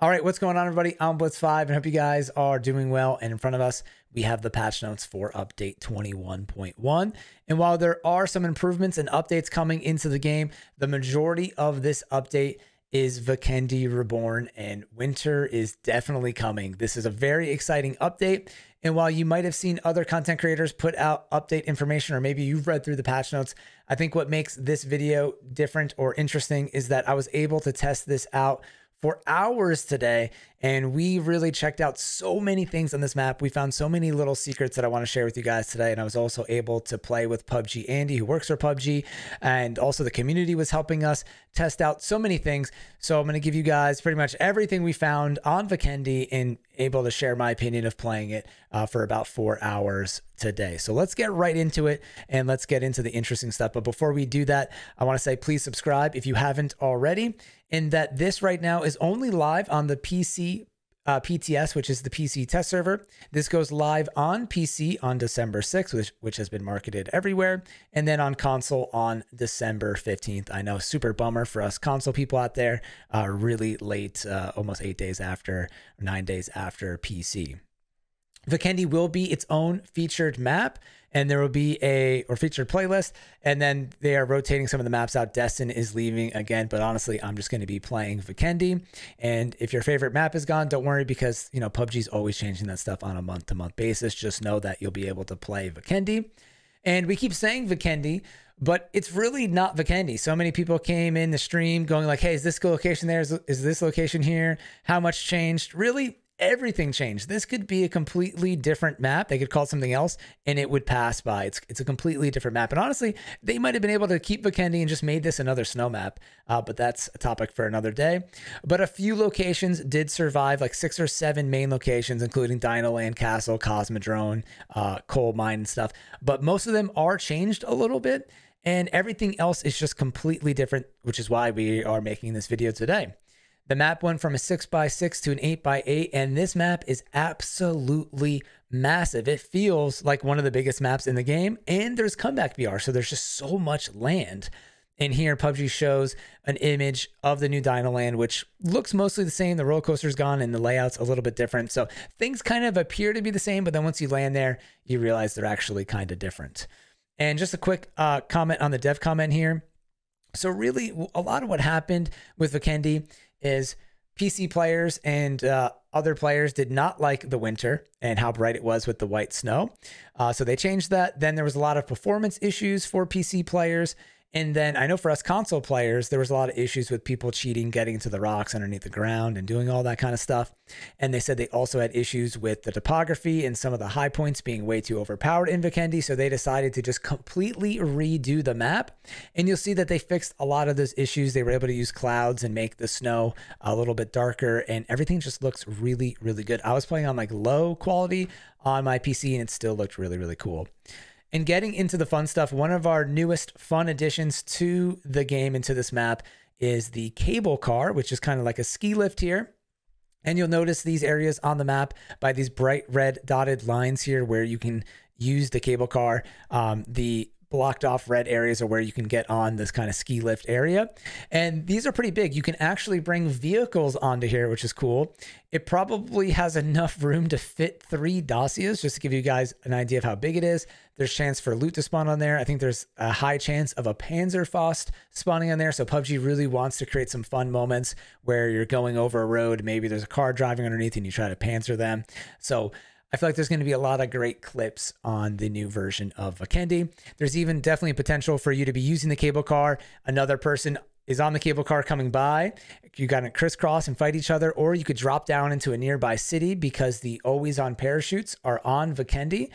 All right, what's going on, everybody? I'm Blitz5 and hope you guys are doing well. And in front of us, we have the patch notes for update 21.1. And while there are some improvements and updates coming into the game, the majority of this update is Vikendi Reborn, and winter is definitely coming. This is a very exciting update. And while you might have seen other content creators put out update information, or maybe you've read through the patch notes, I think what makes this video different or interesting is that I was able to test this out for hours today, and we really checked out so many things on this map. We found so many little secrets that I want to share with you guys today, and I was also able to play with PUBG Andy, who works for PUBG, and also the community was helping us test out so many things. So I'm going to give you guys pretty much everything we found on Vikendi and able to share my opinion of playing it for about 4 hours today. So let's get right into it and let's get into the interesting stuff. But before we do that, I want to say please subscribe if you haven't already, and that this right now is only live on the PC PTS, which is the PC test server. This goes live on PC on December 6th, which has been marketed everywhere, and then on console on December 15th. I know, super bummer for us console people out there, really late, almost 8 days after, 9 days after PC. Vikendi will be its own featured map, and there will be or featured playlist, and then they are rotating some of the maps out. Destin is leaving again, but honestly, I'm just going to be playing Vikendi. And if your favorite map is gone, don't worry, because you know PUBG's always changing that stuff on a month-to-month basis. Just know that you'll be able to play Vikendi. And we keep saying Vikendi, but it's really not Vikendi. So many people came in the stream going like, hey, is this location there? Is this location here? How much changed? Really? Everything changed. This could be a completely different map. They could call it something else and it would pass by. It's a completely different map. And honestly, they might have been able to keep Vikendi and just made this another snow map. But that's a topic for another day. But a few locations did survive, like 6 or 7 main locations, including Dinoland, Castle, Cosmodrome, Coal Mine and stuff. But most of them are changed a little bit, and everything else is just completely different, which is why we are making this video today. The map went from a 6x6 to an 8x8, and this map is absolutely massive. It feels like one of the biggest maps in the game, and there's comeback VR, so there's just so much land. And here, PUBG shows an image of the new Dinoland, which looks mostly the same. The roller coaster's gone, and the layout's a little bit different. So things kind of appear to be the same, but then once you land there, you realize they're actually kind of different. And just a quick comment on the dev comment here. So really, a lot of what happened with Vikendi is PC players and other players did not like the winter and how bright it was with the white snow. So they changed that. Then there was a lot of performance issues for PC players. And then I know for us console players, there was a lot of issues with people cheating, getting to the rocks underneath the ground and doing all that kind of stuff. And they said they also had issues with the topography and some of the high points being way too overpowered in Vikendi. So they decided to just completely redo the map. And you'll see that they fixed a lot of those issues. They were able to use clouds and make the snow a little bit darker, and everything just looks really, really good. I was playing on like low quality on my PC and it still looked really, really cool. And getting into the fun stuff, one of our newest fun additions to the game and to this map is the cable car, which is kind of like a ski lift here. And you'll notice these areas on the map by these bright red dotted lines here where you can use the cable car. The blocked off red areas are where you can get on this kind of ski lift area. And these are pretty big. You can actually bring vehicles onto here, which is cool. It probably has enough room to fit 3 Dacias, just to give you guys an idea of how big it is. There's chance for loot to spawn on there. I think there's a high chance of a Panzerfaust spawning on there. So PUBG really wants to create some fun moments where you're going over a road. Maybe there's a car driving underneath and you try to panzer them. So I feel like there's going to be a lot of great clips on the new version of Vikendi. There's even definitely potential for you to be using the cable car. Another person is on the cable car coming by. You got to crisscross and fight each other, or you could drop down into a nearby city because the always on parachutes are on Vikendi,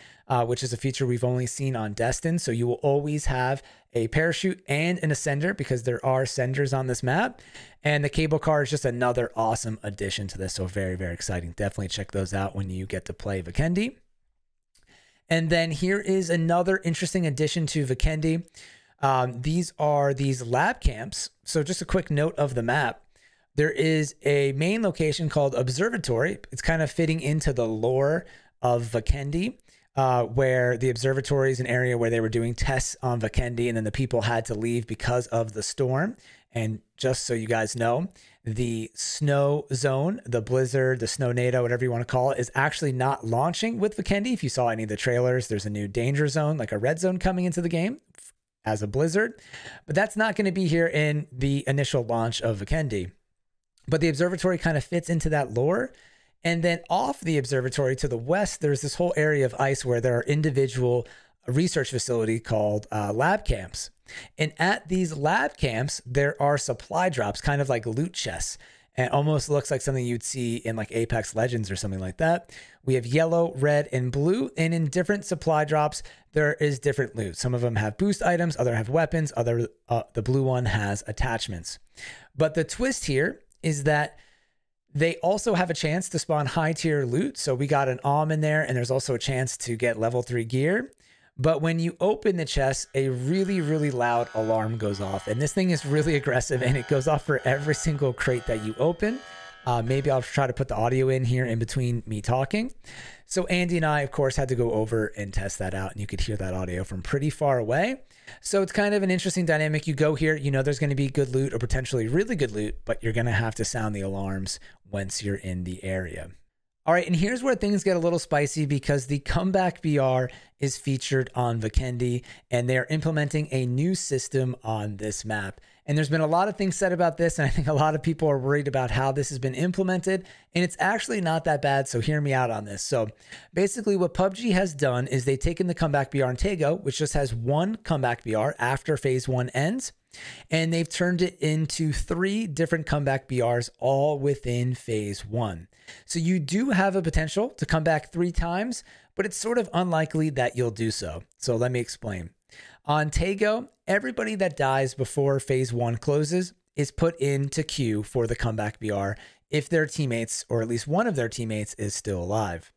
which is a feature we've only seen on Destin. So you will always have a parachute and an ascender because there are ascenders on this map. And the cable car is just another awesome addition to this. So very, very exciting. Definitely check those out when you get to play Vikendi. And then here is another interesting addition to Vikendi. These are these lab camps. So just a quick note of the map. There is a main location called Observatory. It's kind of fitting into the lore of Vikendi. Where the observatory is an area where they were doing tests on Vikendi, and then the people had to leave because of the storm. And just so you guys know, the snow zone, the blizzard, the snow NATO, whatever you want to call it, is actually not launching with Vikendi. If you saw any of the trailers, there's a new danger zone, like a red zone coming into the game as a blizzard, but that's not going to be here in the initial launch of Vikendi. But the observatory kind of fits into that lore. And then off the observatory to the west, there's this whole area of ice where there are individual research facility called lab camps. And at these lab camps, there are supply drops, kind of like loot chests. And almost looks like something you'd see in like Apex Legends or something like that. We have yellow, red, and blue. And in different supply drops, there is different loot. Some of them have boost items, other have weapons, the blue one has attachments. But the twist here is that they also have a chance to spawn high tier loot. So we got an in there, and there's also a chance to get level 3 gear. But when you open the chest, a really, really loud alarm goes off. And this thing is really aggressive, and it goes off for every single crate that you open. Maybe I'll try to put the audio in here in between me talking. So Andy and I, of course, had to go over and test that out, and you could hear that audio from pretty far away. So it's kind of an interesting dynamic. You go here, you know there's going to be good loot or potentially really good loot, but you're going to have to sound the alarms once you're in the area. All right, and here's where things get a little spicy because the Comeback BR is featured on Vikendi, and they're implementing a new system on this map. And there's been a lot of things said about this, and I think a lot of people are worried about how this has been implemented, and it's actually not that bad, so hear me out on this. So basically what PUBG has done is they've taken the Comeback BR in Tego, which just has one Comeback BR after phase 1 ends, and they've turned it into 3 different Comeback BRs all within phase 1. So you do have a potential to come back 3 times, but it's sort of unlikely that you'll do so. So let me explain. On Tego, everybody that dies before phase 1 closes is put into queue for the Comeback BR if their teammates, or at least one of their teammates, is still alive.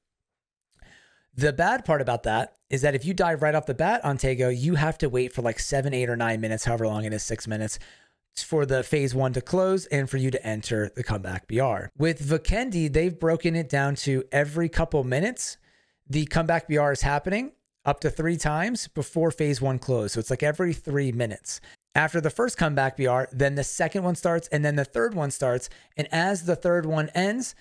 The bad part about that is that if you die right off the bat on Tego, you have to wait for like 7, 8, or 9 minutes, however long it is, 6 minutes, for the phase 1 to close and for you to enter the Comeback BR. With Vikendi, they've broken it down to every couple minutes, the Comeback BR is happening up to 3 times before phase 1 close. So it's like every 3 minutes. After the first Comeback BR, then the second one starts, and then the third one starts. And as the third one ends,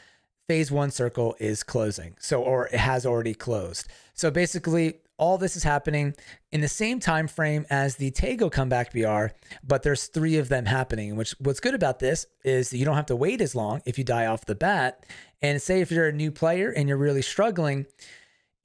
phase 1 circle is closing. So, or it has already closed. So basically all this is happening in the same time frame as the Tego Comeback BR, but there's 3 of them happening. Which what's good about this is that you don't have to wait as long if you die off the bat. And say if you're a new player and you're really struggling,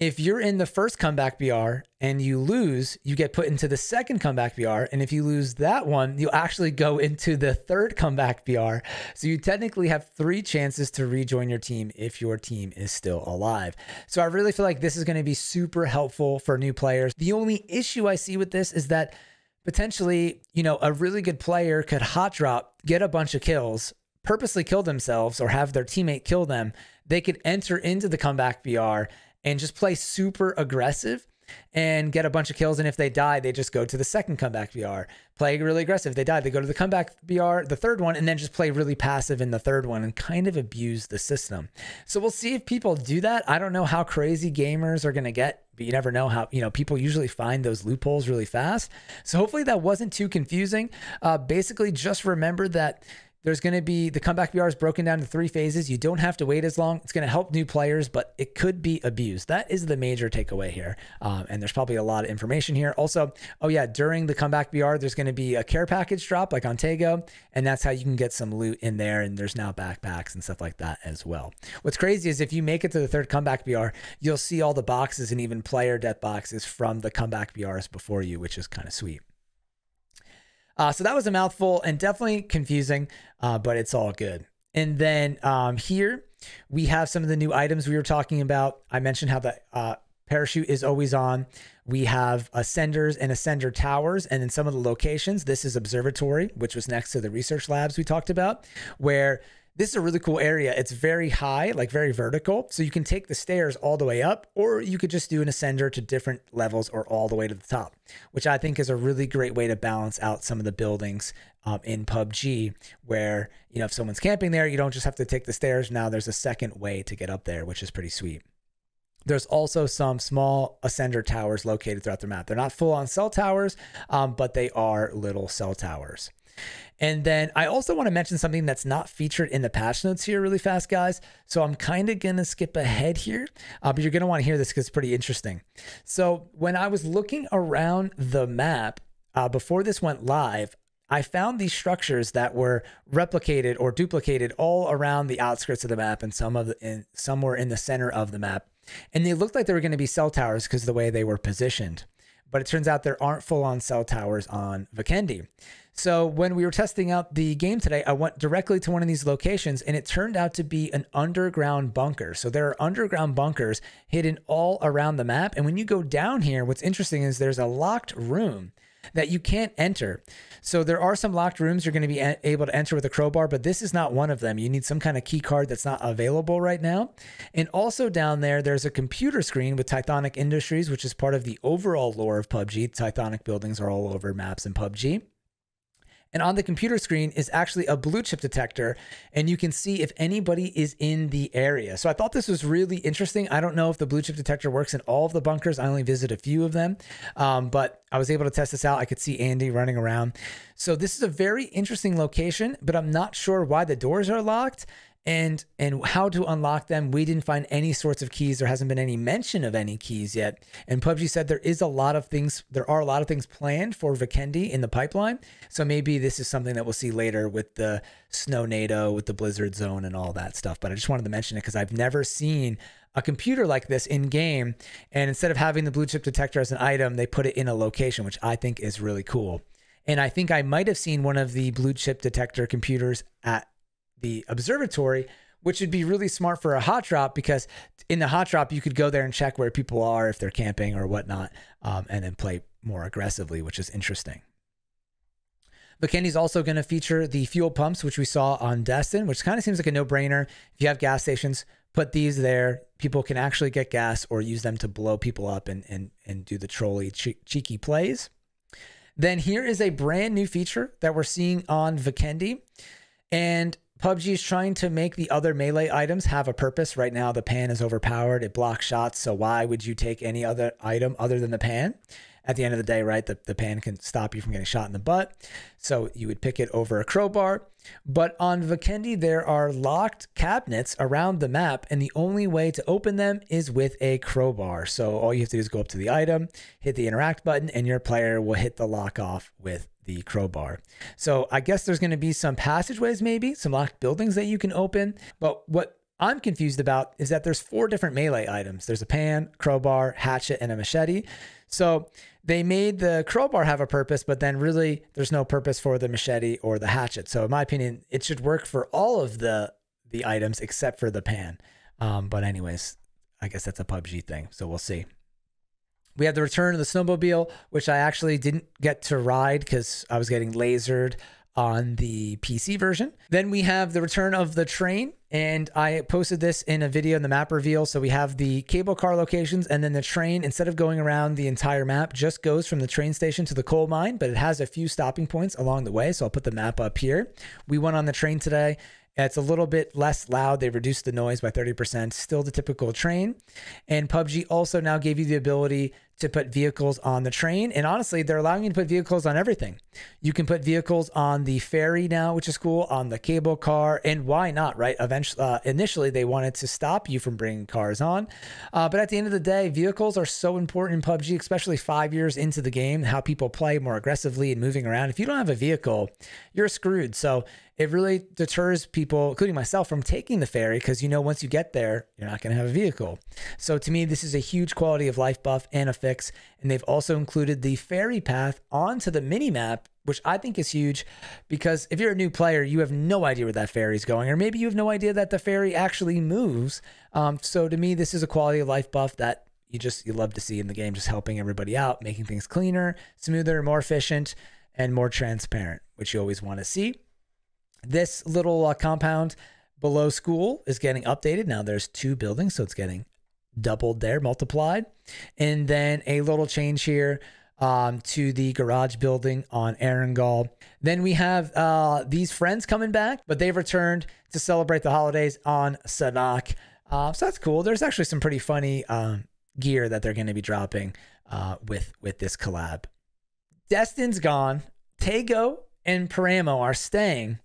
if you're in the first Comeback BR and you lose, you get put into the second Comeback BR. And if you lose that one, you'll actually go into the third Comeback BR. So you technically have 3 chances to rejoin your team if your team is still alive. So I really feel like this is going to be super helpful for new players. The only issue I see with this is that potentially, you know, a really good player could hot drop, get a bunch of kills, purposely kill themselves or have their teammate kill them. They could enter into the Comeback BR and just play super aggressive and get a bunch of kills. And if they die, they just go to the second Comeback BR. Play really aggressive. If they die, they go to the Comeback BR, the third one, and then just play really passive in the third one and kind of abuse the system. So we'll see if people do that. I don't know how crazy gamers are going to get, but you never know how, you know, people usually find those loopholes really fast. So hopefully that wasn't too confusing. Basically, just remember that there's going to be, the Comeback BR is broken down to 3 phases. You don't have to wait as long. It's going to help new players, but it could be abused. That is the major takeaway here. And there's probably a lot of information here. Also, oh yeah, during the Comeback BR, there's going to be a care package drop like on Tego, and that's how you can get some loot in there. And there's now backpacks and stuff like that as well. What's crazy is if you make it to the third Comeback BR, you'll see all the boxes and even player death boxes from the Comeback BRs before you, which is kind of sweet. So that was a mouthful and definitely confusing, but it's all good. And then here we have some of the new items we were talking about. I mentioned how the parachute is always on. We have ascenders and ascender towers, and in some of the locations, this is observatory, which was next to the research labs we talked about, where this is a really cool area. It's very high, like very vertical. So you can take the stairs all the way up, or you could just do an ascender to different levels or all the way to the top, which I think is a really great way to balance out some of the buildings in PUBG, where, you know, if someone's camping there, you don't just have to take the stairs. Now there's a second way to get up there, which is pretty sweet. There's also some small ascender towers located throughout the map. They're not full on cell towers, but they are little cell towers. And then I also want to mention something that's not featured in the patch notes here really fast, guys. So I'm kind of going to skip ahead here, but you're going to want to hear this because it's pretty interesting. So when I was looking around the map before this went live, I found these structures that were replicated or duplicated all around the outskirts of the map and some were in the center of the map. And they looked like they were going to be cell towers because of the way they were positioned. But it turns out there aren't full-on cell towers on Vikendi. So when we were testing out the game today, I went directly to one of these locations and it turned out to be an underground bunker. So there are underground bunkers hidden all around the map. And when you go down here, what's interesting is there's a locked room that you can't enter. So there are some locked rooms you're going to be able to enter with a crowbar, but this is not one of them. You need some kind of key card that's not available right now. And also down there, there's a computer screen with Titanic Industries, which is part of the overall lore of PUBG. Titanic buildings are all over maps in PUBG. And on the computer screen is actually a blue chip detector, and you can see if anybody is in the area. So I thought this was really interesting. I don't know if the blue chip detector works in all of the bunkers. I only visited a few of them, but I was able to test this out. I could see Andy running around. So this is a very interesting location, but I'm not sure why the doors are locked and how to unlock them. We didn't find any sorts of keys. There hasn't been any mention of any keys yet. And PUBG said there are a lot of things planned for Vikendi in the pipeline. So maybe this is something that we'll see later with the Snow NATO, with the Blizzard Zone and all that stuff. But I just wanted to mention it because I've never seen a computer like this in game. And instead of having the blue chip detector as an item, they put it in a location, which I think is really cool. And I think I might have seen one of the blue chip detector computers at the observatory, which would be really smart for a hot drop, because in the hot drop, you could go there and check where people are, if they're camping or whatnot, and then play more aggressively, which is interesting. Vikendi's also going to feature the fuel pumps, which we saw on Destin, which kind of seems like a no-brainer. If you have gas stations, put these there. People can actually get gas or use them to blow people up and do the trolly cheeky plays. Then here is a brand new feature that we're seeing on Vikendi, and PUBG is trying to make the other melee items have a purpose. Right now, the pan is overpowered. It blocks shots. So why would you take any other item other than the pan? At the end of the day, right, the pan can stop you from getting shot in the butt. So you would pick it over a crowbar. But on Vikendi, there are locked cabinets around the map, and the only way to open them is with a crowbar. So all you have to do is go up to the item, hit the interact button, and your player will hit the lock off with the crowbar. So I guess there's going to be some passageways, maybe some locked buildings that you can open. But what I'm confused about is that there's 4 different melee items. There's a pan, crowbar, hatchet, and a machete. So they made the crowbar have a purpose, but then really there's no purpose for the machete or the hatchet. So in my opinion, it should work for all of the items except for the pan. But anyways, I guess that's a PUBG thing. So we'll see. We have the return of the snowmobile, which I actually didn't get to ride because I was getting lasered on the PC version. Then we have the return of the train, and I posted this in a video in the map reveal. So we have the cable car locations, and then the train, instead of going around the entire map, just goes from the train station to the coal mine, but it has a few stopping points along the way. So I'll put the map up here. We went on the train today. It's a little bit less loud. They reduced the noise by 30%, still the typical train. And PUBG also now gave you the ability to put vehicles on the train. And honestly, they're allowing you to put vehicles on everything. You can put vehicles on the ferry now, which is cool, on the cable car. And why not, right? Eventually, initially, they wanted to stop you from bringing cars on. But at the end of the day, vehicles are so important in PUBG, especially 5 years into the game, how people play more aggressively and moving around. If you don't have a vehicle, you're screwed. So it really deters people, including myself, from taking the ferry because, you know, once you get there, you're not going to have a vehicle. So to me, this is a huge quality of life buff and a fix. And they've also included the ferry path onto the mini map, which I think is huge because if you're a new player, you have no idea where that ferry is going, or maybe you have no idea that the ferry actually moves. So to me, this is a quality of life buff that you love to see in the game, just helping everybody out, making things cleaner, smoother, more efficient, and more transparent, which you always want to see. This little compound below school is getting updated. Now there's 2 buildings, so it's getting doubled there, multiplied. And then a little change here to the garage building on Erangel. Then we have these friends coming back, but they've returned to celebrate the holidays on Sanak. So that's cool. There's actually some pretty funny gear that they're going to be dropping with this collab. Destin's gone. Tego and Paramo are staying,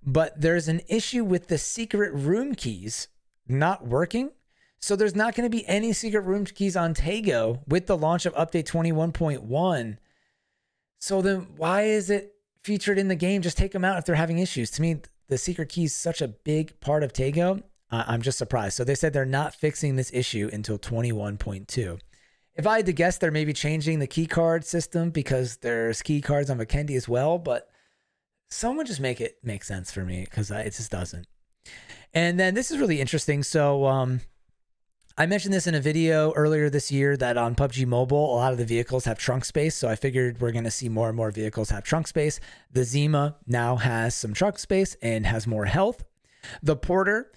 but there's an issue with the secret room keys not working. So there's not going to be any secret room keys on Tego with the launch of update 21.1. So then why is it featured in the game? Just take them out if they're having issues. To me, the secret key is such a big part of Tego. I'm just surprised. So they said they're not fixing this issue until 21.2. If I had to guess, they're maybe changing the key card system because there's key cards on Vikendi as well. But someone just make it make sense for me, because it just doesn't. And then this is really interesting. So I mentioned this in a video earlier this year that on PUBG Mobile, a lot of the vehicles have trunk space. So I figured we're going to see more and more vehicles have trunk space. The Zima now has some trunk space and has more health. The Porter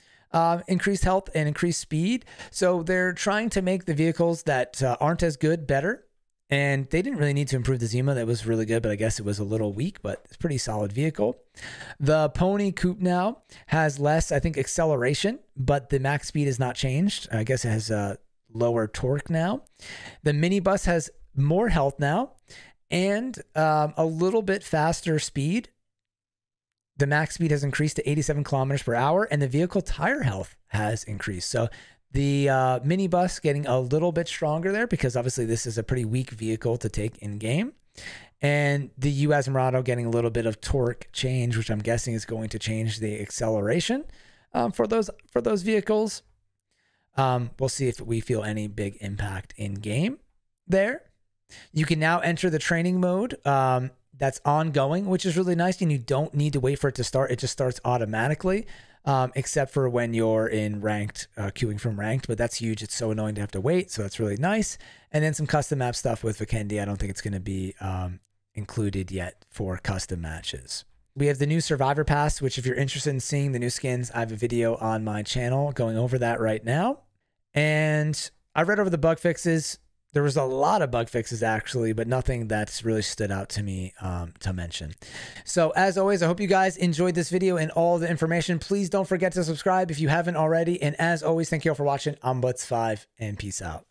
increased health and increased speed. So they're trying to make the vehicles that aren't as good better. And they didn't really need to improve the Zima. That was really good, but I guess it was a little weak, but it's a pretty solid vehicle. The Pony Coupe now has less, I think, acceleration, but the max speed has not changed. I guess it has lower torque now. The minibus has more health now and a little bit faster speed. The max speed has increased to 87 kilometers per hour, and the vehicle tire health has increased. So the minibus getting a little bit stronger there, because obviously this is a pretty weak vehicle to take in game. And the US Murado getting a little bit of torque change, which I'm guessing is going to change the acceleration for those vehicles. We'll see if we feel any big impact in game there. You can now enter the training mode that's ongoing, which is really nice, and you don't need to wait for it to start. It just starts automatically, except for when you're in ranked, queuing from ranked, but that's huge. It's so annoying to have to wait, so that's really nice. And then some custom map stuff with Vikendi. I don't think it's going to be included yet for custom matches. We have the new Survivor Pass, which if you're interested in seeing the new skins, I have a video on my channel going over that right now. And I read over the bug fixes. There was a lot of bug fixes actually, but nothing that's really stood out to me to mention. So as always, I hope you guys enjoyed this video and all the information. Please don't forget to subscribe if you haven't already. And as always, thank you all for watching. I'm Butts5 and peace out.